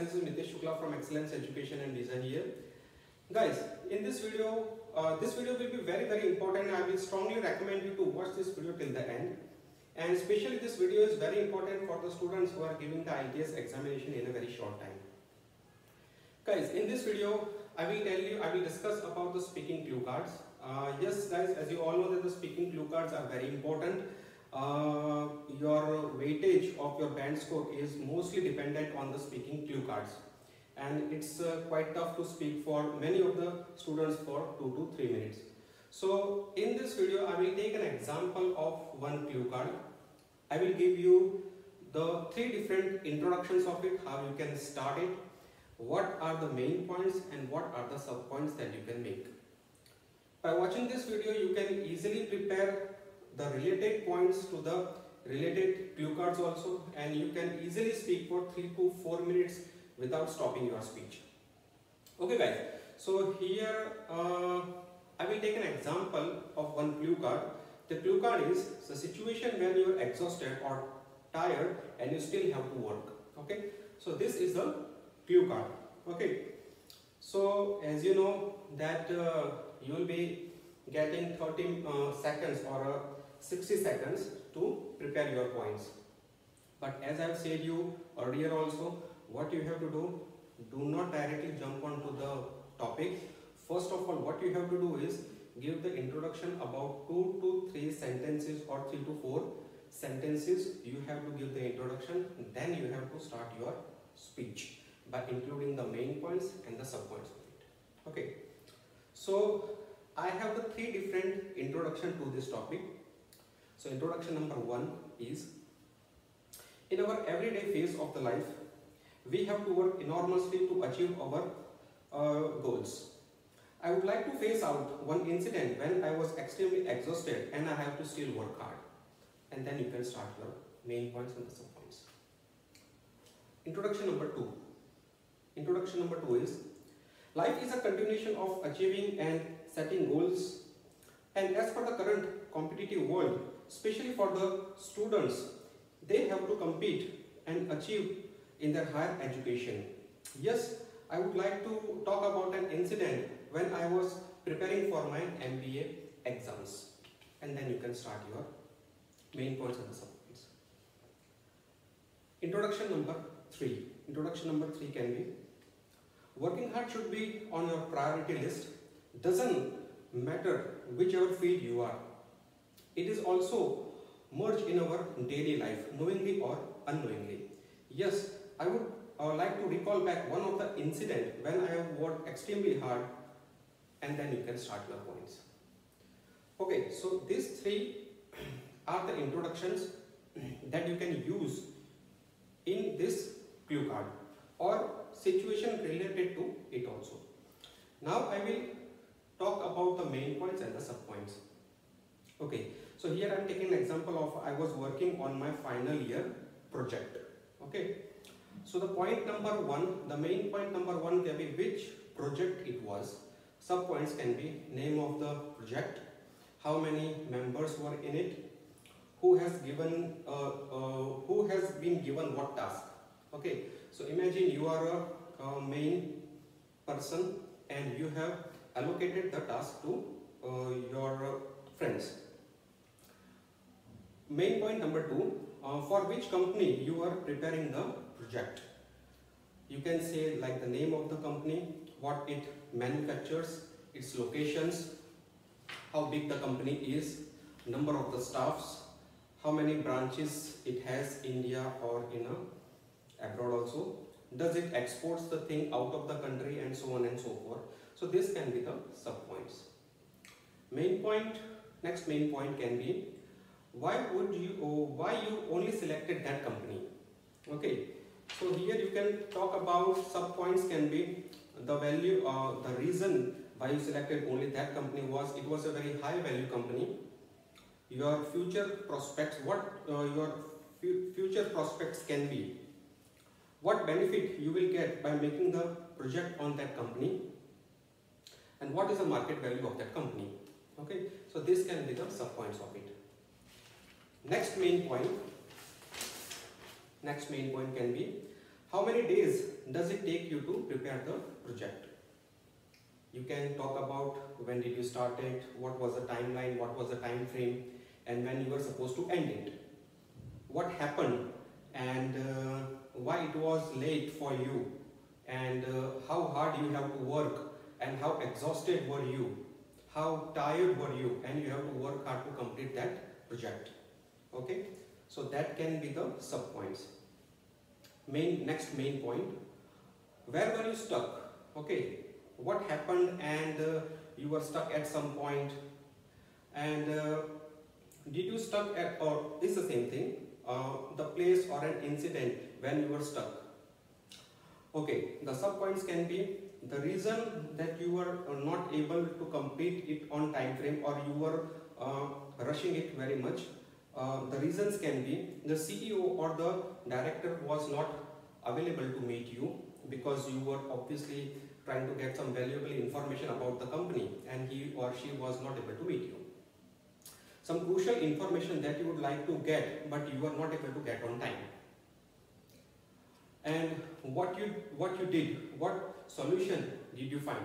This is Nitesh Shukla from Excellence Education and Design here. Guys, in this video will be very important. I will strongly recommend you to watch this video till the end. And especially this video is very important for the students who are giving the ITS examination in a very short time. Guys, in this video, I will discuss about the speaking clue cards. Yes guys, as you all know that the speaking clue cards are very important. Your weightage of your band score is mostly dependent on the speaking clue cards, and it's quite tough to speak for many of the students for 2 to 3 minutes. So in this video I will take an example of one clue card. I will give you the 3 different introductions of it, how you can start it, what are the main points and what are the sub points that you can make. By watching this video you can easily prepare the related points to the related clue cards also, and you can easily speak for 3 to 4 minutes without stopping your speech. Okay guys, so here I will take an example of one clue card. The clue card is the situation when you are exhausted or tired and you still have to work. Okay, so this is the clue card. Okay, so as you know that you will be getting 30 seconds or 60 seconds to prepare your points. But as I have said you earlier also, what you have to do not directly jump onto the topic. First of all, what you have to do is give the introduction about 2 to 3 sentences or 3 to 4 sentences. You have to give the introduction, then you have to start your speech by including the main points and the sub points of it. Okay, so I have the 3 different introduction to this topic. So introduction number 1 is, in our everyday phase of the life, we have to work enormously to achieve our goals. I would like to face out one incident when I was extremely exhausted and I have to still work hard. And then you can start your main points and the sub points. Introduction number 2. Introduction number 2 is, life is a continuation of achieving and setting goals. And as for the current competitive world, especially for the students, they have to compete and achieve in their higher education. Yes, I would like to talk about an incident when I was preparing for my MBA exams. And then you can start your main points and the sub points. Introduction number 3. Introduction number 3 can be, working hard should be on your priority list. Doesn't matter whichever field you are. It is also merged in our daily life, knowingly or unknowingly. Yes, I would like to recall back one of the incident when I have worked extremely hard, and then you can start your points. Okay, so these 3 are the introductions that you can use in this clue card or situation related to it also. Now I will talk about the main points and the sub points. Okay, so here I am taking an example of, I was working on my final year project. Okay, so the point number 1, the main point number 1 can be which project it was. Sub points can be name of the project, how many members were in it, who has been given what task. Okay, so imagine you are a main person and you have allocated the task to your friends. Main point number 2, for which company you are preparing the project. You can say like the name of the company, what it manufactures, its locations, how big the company is, number of the staffs, how many branches it has in India or in abroad also, does it exports the thing out of the country, and so on and so forth. So this can be the sub points. Main point, next main point can be, why you only selected that company. Okay, so here you can talk about sub points can be the value, the reason why you selected only that company was, it was a very high value company. Your future prospects, what your future prospects can be, what benefit you will get by making the project on that company, and what is the market value of that company. Okay, so this can be the sub points of it. Next main point can be, how many days does it take you to prepare the project? You can talk about when did you start it, what was the timeline, what was the time frame, and when you were supposed to end it. What happened and why it was late for you, and how hard you have to work, and how exhausted were you, how tired were you, and you have to work hard to complete that project. Okay, so that can be the sub points. Next main point, where were you stuck? Okay, what happened and you were stuck at some point, and did you stuck at, or is the same thing, the place or an incident when you were stuck. Okay, the sub points can be the reason that you were not able to complete it on time frame, or you were rushing it very much. The reasons can be the CEO or the director was not available to meet you because you were obviously trying to get some valuable information about the company, and he or she was not able to meet you. Some crucial information that you would like to get but you were not able to get on time. And what you did, what solution did you find?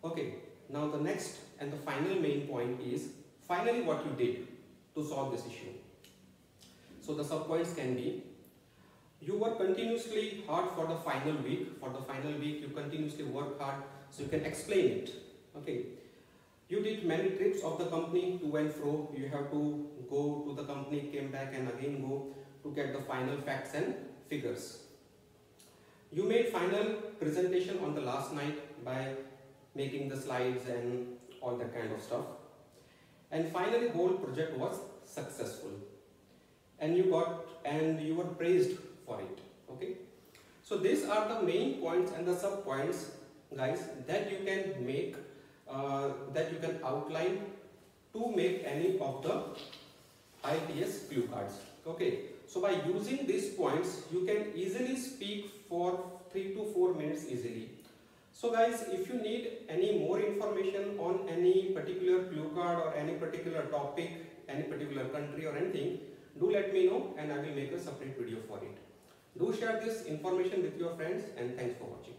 Okay, now the next and the final main point is finally what you did to solve this issue. So the sub points can be, you work continuously hard for the final week. For the final week you continuously work hard so you can explain it. Okay, you did many trips of the company to and fro. You have to go to the company, came back and again go to get the final facts and figures. You made final presentation on the last night by making the slides and all that kind of stuff. And finally whole project was successful, and you were praised for it. Okay, so these are the main points and the sub points, guys, that you can make, that you can outline to make any of the IELTS clue cards. Okay, so by using these points you can easily speak for 3 to 4 minutes easily. So guys, if you need any more information on any particular clue card or any particular topic, any particular country or anything, do let me know and I will make a separate video for it. Do share this information with your friends, and thanks for watching.